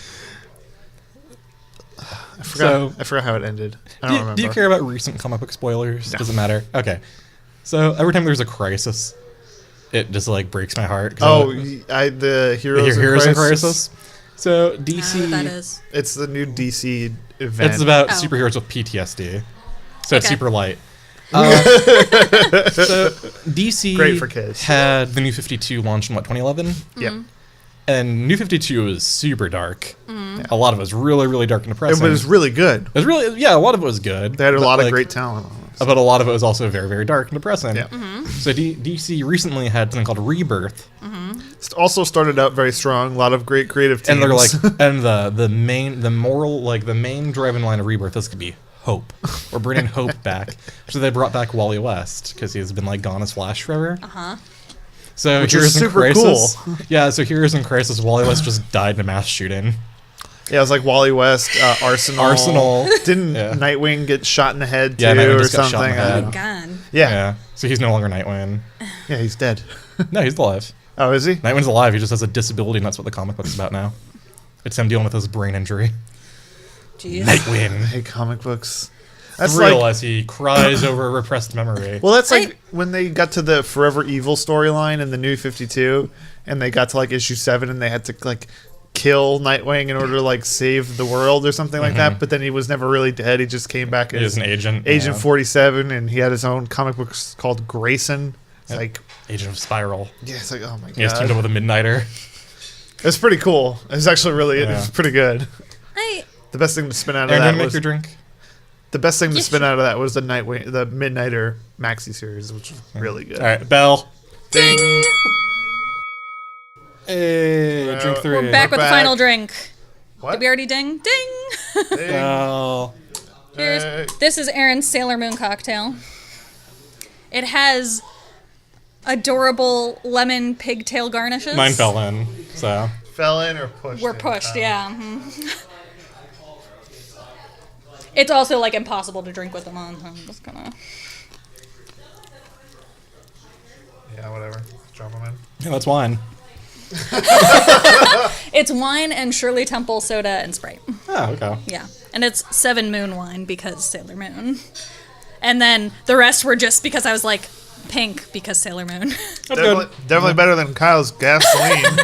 I forgot how it ended. I don't remember. Do you care about recent comic book spoilers? Does it matter? Okay. So every time there's a crisis, it just like breaks my heart. Oh, the Heroes, in in Crisis. Crisis. So I don't DC, know what that is. It's the new DC event. it's about Oh. superheroes with PTSD. So it's Okay. super light. So DC Great for kids. had the New 52 launched in 2011, Yep. and New 52 was super dark. A lot of it was really, really dark and It depressing. was really good. It was really, a lot of it was good. They had a but, lot of like, great talent on it. But a lot of it was also very, very dark and depressing. Yeah. So DC recently had something called Rebirth, It also started out very strong. A lot of great creative teams. and they're like, and the main driving line of Rebirth is to be hope. We're bringing hope back. So they brought back Wally West because he's been like gone as Flash forever. So Which is Heroes in super Crisis. Yeah, so Heroes in Crisis, Wally West just died in a mass shooting. yeah, it was like Wally West, Arsenal. Didn't Yeah. Nightwing get shot in the head too, Yeah, Nightwing or just got shot in something? the I head. don't know. God. Yeah. Yeah. So he's no longer Nightwing. Yeah, he's dead. No, he's alive. Oh, is he? Nightwing's alive. He just has a disability, and that's what the comic book's about now. It's him dealing with his brain injury. Jeez. Nightwing. Hey, comic books. That's Thrill like, as he cries over a repressed memory. well, that's like when they got to the Forever Evil storyline in the New 52, and they got to like issue 7, and they had to like kill Nightwing in order to like save the world or something like that. But then he was never really dead. He just came back He as was an agent. Agent yeah. 47, and he had his own comic books called Grayson. It's like, Agent of Spiral. yeah, it's like, oh my He has teamed up god, with a Midnighter. it's pretty cool. It's actually really, it's pretty good. The best thing to spin out of Aaron, that didn't make was your drink? the best thing to spin out of that was the Midnighter maxi series, which was really good. All right, bell. Ding. Hey, drink 3. We're back with the back. final drink. What? Did we already ding? Ding! Ding. Bell. Cheers. Hey. This is Erin's Sailor Moon cocktail. It has adorable lemon pigtail garnishes. Mine fell in, so. Fell in or pushed? We're in? pushed, yeah. Mhm. It's also like impossible to drink with them on. So I'm just gonna. Yeah, whatever. Drop them in. Yeah, that's wine. It's wine and Shirley Temple soda and Sprite. Oh, okay. Yeah, and it's 7 Moon wine because Sailor Moon. And then the rest were just because I was like pink because Sailor Moon. That's Definitely, good. definitely better than Kyle's gasoline.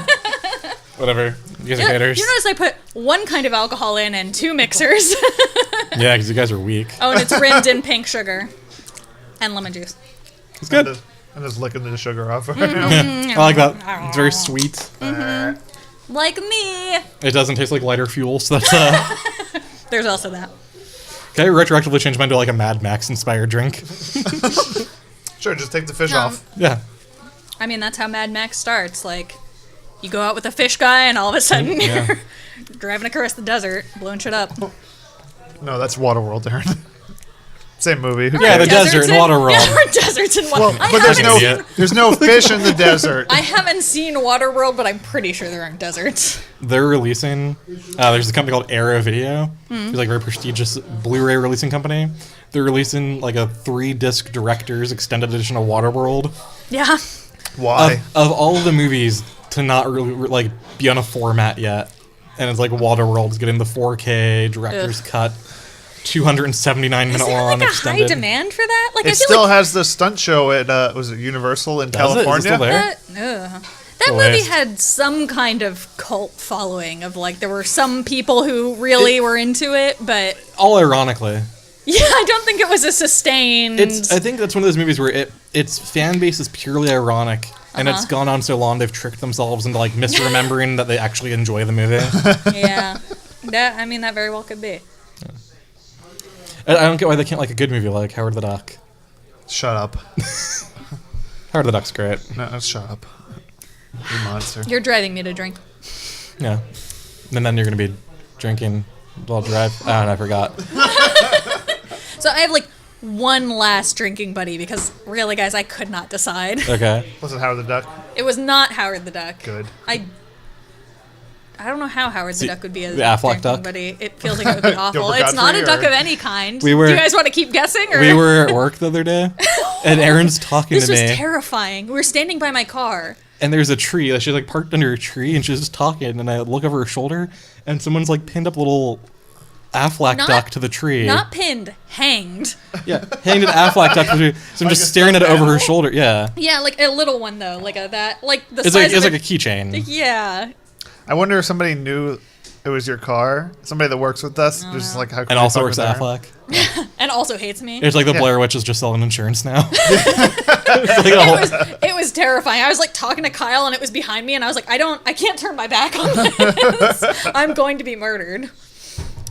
Whatever. You guys are haters. You notice I put one kind of alcohol in and 2 mixers. Yeah, because you guys are weak. Oh, and it's rimmed in pink sugar and lemon juice. It's good. I'm just licking the sugar off right now. I like that. It's very sweet. Like me. It doesn't taste like lighter fuel, so that's There's also that. Okay, retroactively change mine to like a Mad Max inspired drink. Sure, just take the fish Um, off. Yeah. I mean, that's how Mad Max starts. Like, you go out with a fish guy, and all of a sudden Yeah. you're driving across the desert, blowing shit up. No, that's Waterworld, Aaron. Same movie. Who Yeah, cares? the desert and Waterworld. Yeah, we're deserts and Well, Waterworld. but there's no Idiot. there's no fish in the desert. I haven't seen Waterworld, but I'm pretty sure there aren't deserts. They're releasing. There's a company called Era Video. It's like a very prestigious Blu-ray releasing company. They're releasing like a 3-disc director's extended edition of Waterworld. Yeah. Why? Of all the movies to not really like be on a format yet, and it's like Waterworld's getting the 4K director's cut, 279 Is minute there long like a extended. high demand for that? Like, It I feel still like has the stunt show at was it Universal in Does it? Is it California? still there? that movie waste. had some kind of cult following of like there were some people who really were into it, but All ironically. yeah, I don't think it was a sustained. I think that's one of those movies where its fan base is purely ironic, and it's gone on so long they've tricked themselves into like misremembering that they actually enjoy the movie. Yeah, that I mean that very well could be. I don't get why they can't like a good movie like Howard the Duck. Shut up. Howard the Duck's great. No, shut up. You monster. You're driving me to drink. Yeah. And then you're gonna be drinking while drive. Oh, and I forgot. So I have like one last drinking buddy because really, guys, I could not decide. Okay. Was it Howard the Duck? It was not Howard the Duck. Good. I don't know how Howard the Duck would be a the Affleck drinking duck? buddy. It feels like it would be awful. Gilbert It's not a Gottfried, duck or- of any kind. We were- Do you guys want to keep guessing? Or? We were at work the other day, and Erin's talking This to was me, terrifying. We were standing by my car. and there's a tree. She's like parked under a tree, and she's just talking. And I look over her shoulder, and someone's like pinned up a little Affleck Not- duck to the tree. Not pinned, hanged. Yeah, hanged an Affleck duck to the tree. So I'm just staring at it over her shoulder. Yeah, Yeah, like a little one though, like the it's size like of a keychain. yeah. I wonder if somebody knew it was your car. Somebody that works with us. Just like how. And also works at Affleck. And also hates me. It's like the Yeah. Blair Witch is just selling insurance now. It's like a whole- It was terrifying. I was like talking to Kyle and it was behind me and I was like, I can't turn my back on this. I'm going to be murdered.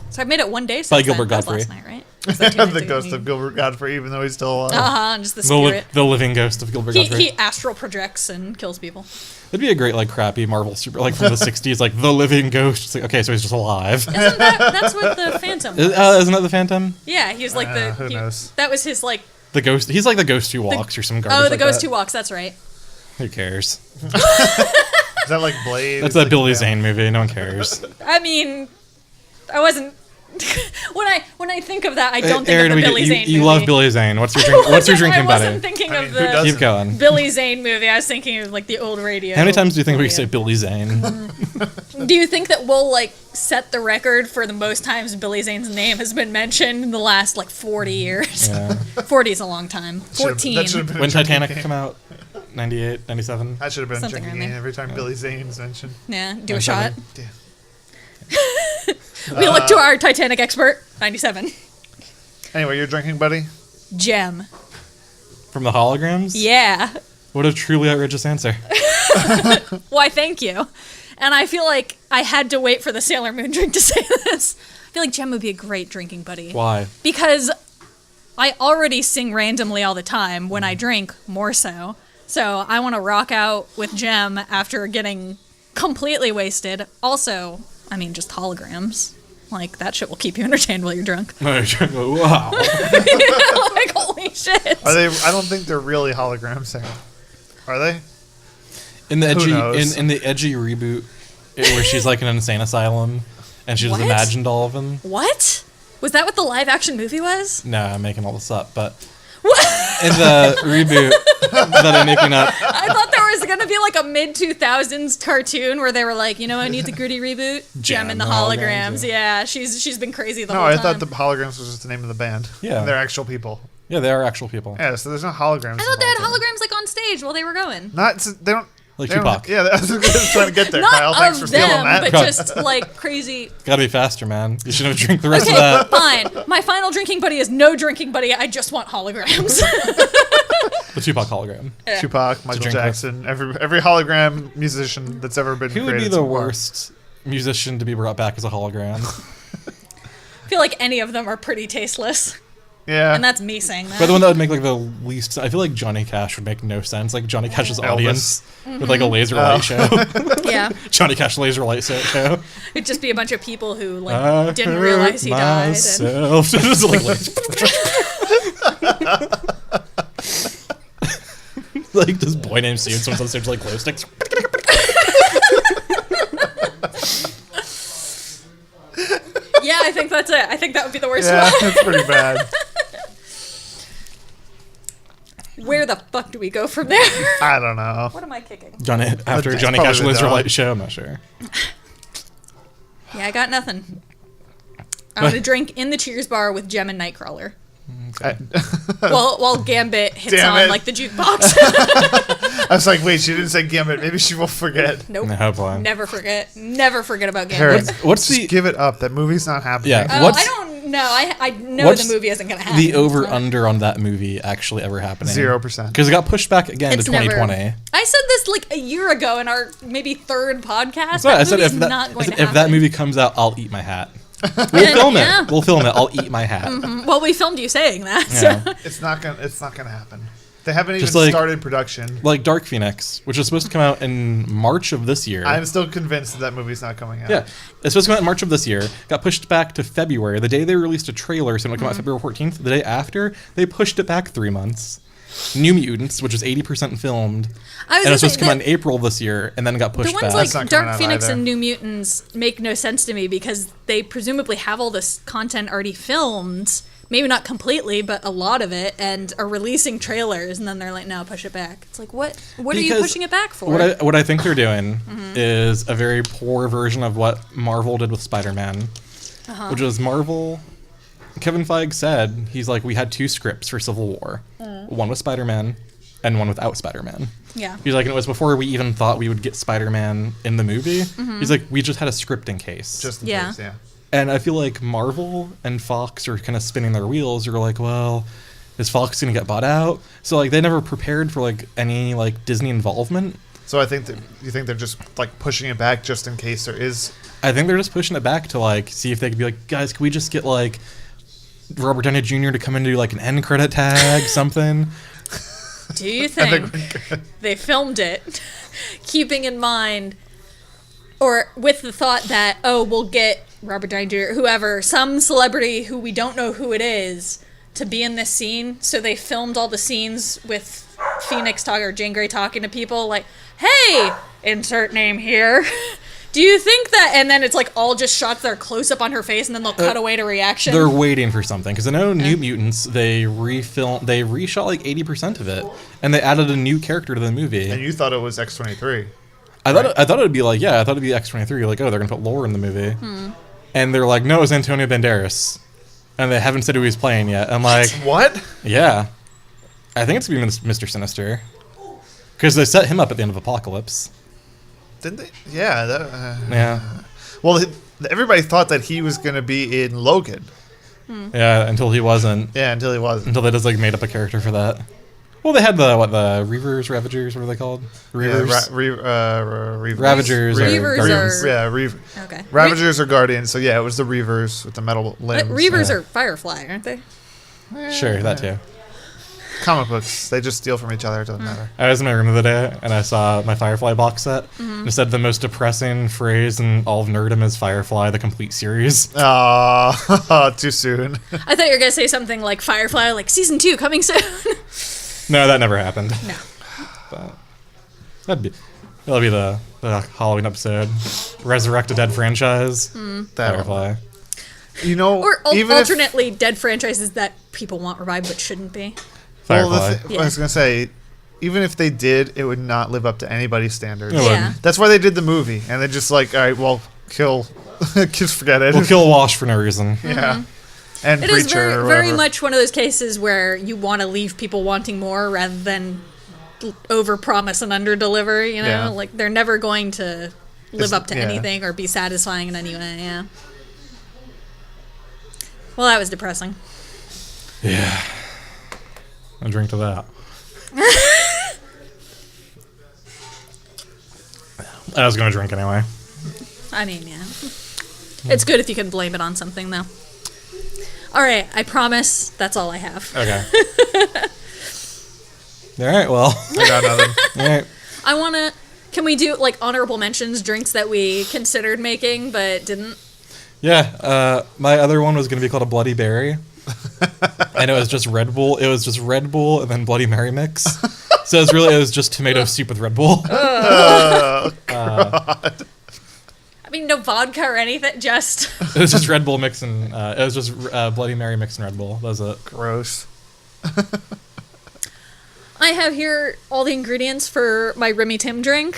So I've made it one day since By then. Gilbert That was Gottfried. last night, right? Was that 2 nights The ago? ghost of Gilbert Godfrey, even though he's still alive. Uh-huh, just the spirit. the living ghost of Gilbert Gottfried. He astral projects and kills people. It'd be a great like crappy Marvel super like from the '60s, like the living ghost. It's like, okay, so he's just alive. That's what the Phantom was. Isn't that the Phantom? Yeah, he was like who knows? That was his like, The ghost. He's like the ghost who walks or some garbage. oh, the like ghost that. who walks, that's right. Who cares? Is that like Blade? That's It's that like, Billy yeah. Zane movie. No one cares. I mean, I wasn't when I think of that, I don't think Erin, of the Billy Zane movie. you love Billy Zane. What's your drinking I buddy? wasn't thinking I mean, of who the doesn't? Keep going. Billy Zane movie. I was thinking of like the old radio. How many times do you think we movie. say Billy Zane? Do you think that we'll like set the record for the most times Billy Zane's name has been mentioned in the last like 40 years? Yeah. 40 is a long time. 14. That should have been When a drinking Titanic game. come out, 98, 97. That should have been a Something drinking around game there. every time Billy Zane's mentioned. Yeah, do a 97. shot. Damn. We look to our Titanic expert. 97. Anyway, your drinking buddy? Gem. From the holograms? Yeah. What a truly outrageous answer. Why, thank you. And I feel like I had to wait for the Sailor Moon drink to say this. I feel like Gem would be a great drinking buddy. Why? Because I already sing randomly all the time. When I drink, more so. So I want to rock out with Gem after getting completely wasted. Also, I mean, just holograms. Like, that shit will keep you entertained while you're drunk. Wow. Like, holy shit. Are they? I don't think they're really holograms. Are they? In the Who edgy knows? in the edgy reboot, where she's like in an insane asylum, and she just What? imagined all of them. What? Was that what the live action movie was? No, I'm making all this up, but in the reboot that I'm making up, I thought there was going to be like a mid-2000s cartoon where they were like, you know, I need the gritty reboot. Gem and the holograms. Yeah, she's been crazy the No, whole I time. thought the holograms was just the name of the band. Yeah. They're actual people. yeah, they are actual people. Yeah, so there's no holograms. I thought they had involved. holograms like on stage while they were going. Not they don't. Like they don't- Tupac. Yeah, I was just trying to get there, Not Kyle. Thanks for of stealing them, that. but just like crazy. Gotta be faster, man. You should have drank the rest Okay, of that. fine. My final drinking buddy is no drinking buddy. I just want holograms. The Tupac hologram. Tupac, Michael drink Jackson, every hologram musician that's ever been Who would created be the so far. worst musician to be brought back as a hologram? I feel like any of them are pretty tasteless. Yeah. And that's me saying that. But the one that would make like the least, I feel like Johnny Cash would make no sense. Like Johnny Cash's audience with like a laser light show. Yeah. Johnny Cash laser light show. It'd just be a bunch of people who like I didn't hurt realize he died. And myself. Just like, like this boy named Sue, someone's on stage like glow sticks. yeah, I think that's it. I think that would be the worst yeah, one. that's pretty bad. Where the fuck do we go from there? I don't know. What am I kicking? Johnny after It's Johnny probably Cash the laser dog. light show. I'm not sure. Yeah, I got nothing. I'm gonna drink in the Cheers bar with Gem and Nightcrawler. While Gambit hits Damn on it. like the jukebox. I was like, wait, she didn't say Gambit. Maybe she will forget. Nope. No, boy. Never forget. Never forget about Karen, Gambit. What's just the give it up. That movie's not happening. Yeah. Oh, What's I don't know. I know what's the movie isn't gonna happen. the over under on that movie actually ever happening? 0%. Because it got pushed back again It's to never. 2020. I said this like a year ago in our maybe third podcast. So I That said movie's if that, not I going said to if happen. that movie comes out, I'll eat my hat. We'll film Yeah. it. We'll film it. I'll eat my hat. Well, we filmed you saying that. Yeah. So. It's not gonna happen. They haven't even Just like- started production. Like Dark Phoenix, which is supposed to come out in March of this year. I'm still convinced that movie's not coming out. Yeah, it's supposed to come out in March of this year. Got pushed back to February. The day they released a trailer, so it would come out February 14th. The day after, they pushed it back 3 months. New Mutants, which was 80% filmed, I was and it was gonna supposed say to come out in that April this year, and then got pushed the ones back. like That's not coming Dark out Phoenix either. and New Mutants make no sense to me because they presumably have all this content already filmed. Maybe not completely, but a lot of it, and are releasing trailers, and then they're like, "No, push it back." It's like, what? What are you Because pushing it back for? What I think they're doing is a very poor version of what Marvel did with Spider-Man, which was Marvel. Kevin Feige said he's like, we had 2 scripts for Civil War, one with Spider-Man and one without Spider-Man. Yeah. He's like, and it was before we even thought we would get Spider-Man in the movie. He's like, we just had a script in case. Just in Yeah. case, yeah. And I feel like Marvel and Fox are kind of spinning their wheels. They're like, well, is Fox going to get bought out? So like they never prepared for like any like Disney involvement. So I think that you think they're just like pushing it back just in case there is. I think they're just pushing it back to like see if they could be like, guys, can we just get like Robert Downey Jr. to come in and do like an end credit tag, something? Do you I think think we're good. they filmed it, keeping in mind, or with the thought that, oh, we'll get Robert Downey Jr., whoever, some celebrity who we don't know who it is, to be in this scene. So they filmed all the scenes with Phoenix talking or Jean Grey talking to people like, hey, insert name here. Do you think that, and then it's like all just shots that are close up on her face, and then they'll cut away to reaction? They're waiting for something because I know New Mutants. They reshot like 80% of it, and they added a new character to the movie. And you thought it was X-23. I thought it would be like I thought it'd be X-23. Like, oh, they're gonna put lore in the movie, and they're like, no, it's Antonio Banderas, and they haven't said who he's playing yet. I'm like, What? yeah, I think it's gonna be Mr. Sinister because they set him up at the end of Apocalypse. Didn't they? Yeah. Yeah. Well, everybody thought that he was going to be in Logan. Yeah, until he wasn't. Yeah, until he wasn't. Until they just like made up a character for that. Well, they had the Reavers, Ravagers, what are they called? Reavers? Reavers. Ravagers Reavers are Guardians. are- Yeah, Okay. Ravagers are Guardians, so yeah, it was the Reavers with the metal limbs. Reavers yeah. are Firefly, aren't they? Sure, that too. Comic books, they just steal from each other, it doesn't matter. I was in my room the other day, and I saw my Firefly box set. And it said the most depressing phrase in all of nerdom is Firefly, the complete series. Too soon. I thought you were going to say something like Firefly, like season 2 coming soon. No, that never happened. No. But that'll be the Halloween episode. Resurrect a dead franchise. Firefly. You know, Or even alternately, dead franchises that people want revived but shouldn't be. Firefly. I was gonna say, even if they did, it would not live up to anybody's standards. It Yeah. wouldn't. That's why they did the movie, and they're just like, all right, well, kill, just forget it. We'll kill Wash for no reason. Yeah, and It Preacher is very, or very whatever. much one of those cases where you want to leave people wanting more rather than overpromise and underdeliver. You know, Yeah. like they're never going to live up to yeah. anything or be satisfying in any way. Yeah. Well, that was depressing. Yeah. I'll drink to that. I was going to drink anyway. I mean, yeah. It's good if you can blame it on something, though. All right, I promise that's all I have. Okay. All right, well. I got nothing. All right. I want to. Can we do like honorable mentions, drinks that we considered making but didn't? Yeah, my other one was going to be called a Bloody Berry. And it was just Red Bull. It was just Red Bull and then Bloody Mary mix. So it was just tomato soup with Red Bull. Oh, God. I mean, no vodka or anything, just. It was just Red Bull mix and it was just Bloody Mary mix and Red Bull. That was it. Gross. I have here all the ingredients for my Remy Tim drink,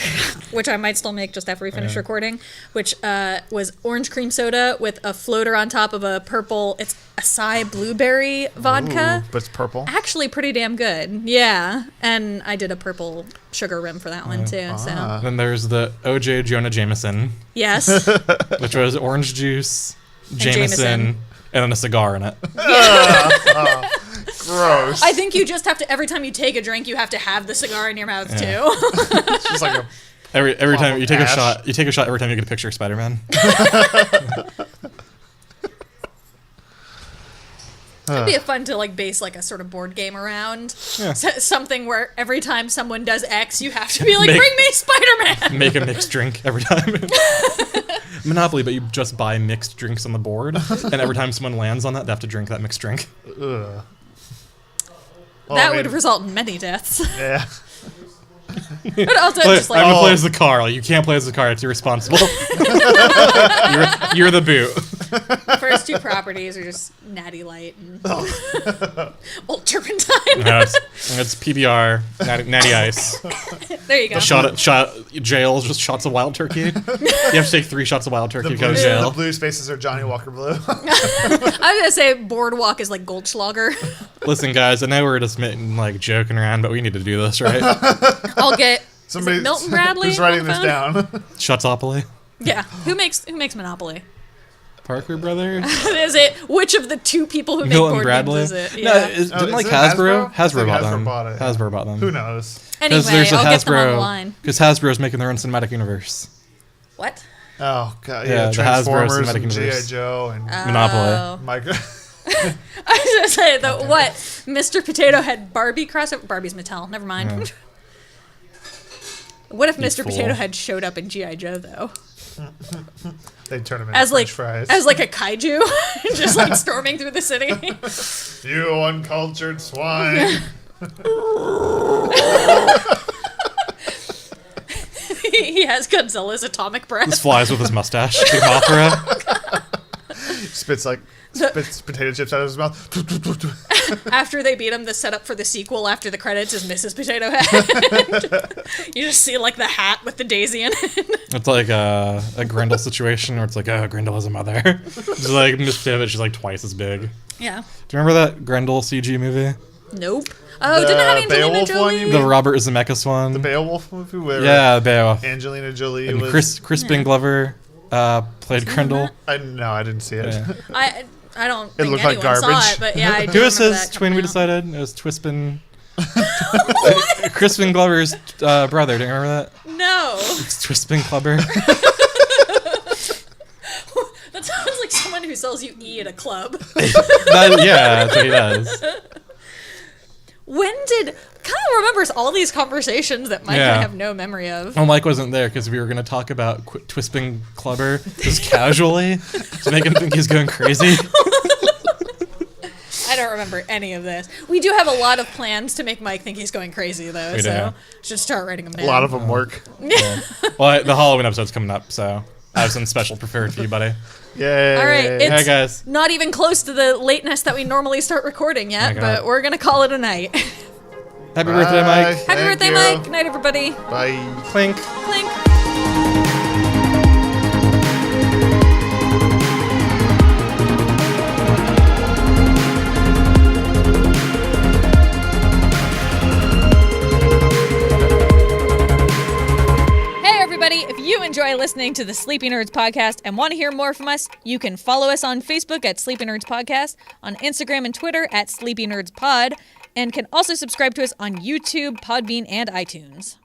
which I might still make just after we finish recording, which was orange cream soda with a floater on top of a purple, it's acai blueberry vodka. Ooh, but it's purple. Actually pretty damn good. Yeah. And I did a purple sugar rim for that one too. So Then there's the OJ Jonah Jameson, yes. which was orange juice, Jameson. Jameson, and then a cigar in it. Gross. I think you just have to, every time you take a drink, you have to have the cigar in your mouth too. It's just like a Every time you take ash. a shot every time you get a picture of Spider-Man. It'd be fun to like base like a sort of board game around. Yeah. Something where every time someone does X, you have to be like, Make- bring me Spider-Man. Make a mixed drink every time. Monopoly, but you just buy mixed drinks on the board, and every time someone lands on that, they have to drink that mixed drink. ugh. Well, That I would mean, result in many deaths. Yeah. But also just I'm like, gonna play as the car. Like, you can't play as the car; it's irresponsible. you're the boot. the first two properties are just Natty Light and Old Turpentine. No, it's PBR, natty ice. There you go. Shot jail, just shots of wild turkey. You have to take 3 shots of wild turkey The to go to blue, jail. the blue spaces are Johnny Walker Blue. I was gonna say Boardwalk is like Goldschlager. Listen, guys, I know we're just like joking around, but we need to do this, right? I'll get Somebody, Milton Bradley Who's writing on this the down? Shotsopoly. yeah. Who makes Monopoly? Parker Brothers. Is it which of the two people who make Milton board Bradley. games is it? No, Yeah. didn't is like it Hasbro? Hasbro? Hasbro I bought think them. Hasbro bought it. Hasbro bought them. Who knows? Anyway, There's a I'll get them on the Hasbro line. because Hasbro's making their own cinematic universe. What? Oh god, Yeah, yeah, the Hasbro Transformers Cinematic and GI Universe. Joe and Monopoly. Oh. Micro. I was gonna say the what? Mr. Potato Head Barbie crossover. Barbie's Mattel. Never mind. What if Mr. fool. Potato Head showed up in GI Joe though, They turn them into as like French fries. as like a kaiju, just like storming through the city? You uncultured swine. He has Godzilla's atomic breath. Just flies with his mustache. Big Mothra. Spits potato chips out of his mouth. After they beat him, the setup for the sequel after the credits is Mrs. Potato Head. You just see like the hat with the daisy in it. It's like a Grendel situation where it's like, oh, Grendel has a mother. She's like Miss Potato Head, she's like twice as big. Yeah. Do you remember that Grendel CG movie? Nope. Oh, didn't it have Angelina Beowulf Jolie? one, you mean? The Robert Zemeckis one. The Beowulf movie where Yeah, Beowulf. Angelina Jolie And was... Crispin Glover played Grendel. I didn't see it. Yeah. I don't think looked like anyone saw garbage. it, but yeah, I do Who was remember his that twin, coming we out. decided? It was Twispin. Crispin Glover's brother. Do you remember that? No. It's Twispin Clubber. That sounds like someone who sells you E at a club. Yeah, that's what he does. When did... Kyle remembers all these conversations that Mike and I Yeah. have no memory of. Well, Mike wasn't there because we were going to talk about Twispin Clubber just casually to make him think he's going crazy. I don't remember any of this. We do have a lot of plans to make Mike think he's going crazy, though, We so do. should start writing them down. A lot of them work. Well, the Halloween episode's coming up, so I have something special prepared for you, buddy. Yay. All right, it's Hey, guys. not even close to the lateness that we normally start recording yet, my God. but we're going to call it a night. Happy birthday, Mike. Happy Thank birthday, you. Mike. Good night, everybody. Bye. Clink. Clink. Hey, everybody. If you enjoy listening to the Sleepy Nerds podcast and want to hear more from us, you can follow us on Facebook at Sleepy Nerds Podcast, on Instagram and Twitter at Sleepy Nerds Pod, and can also subscribe to us on YouTube, Podbean, and iTunes.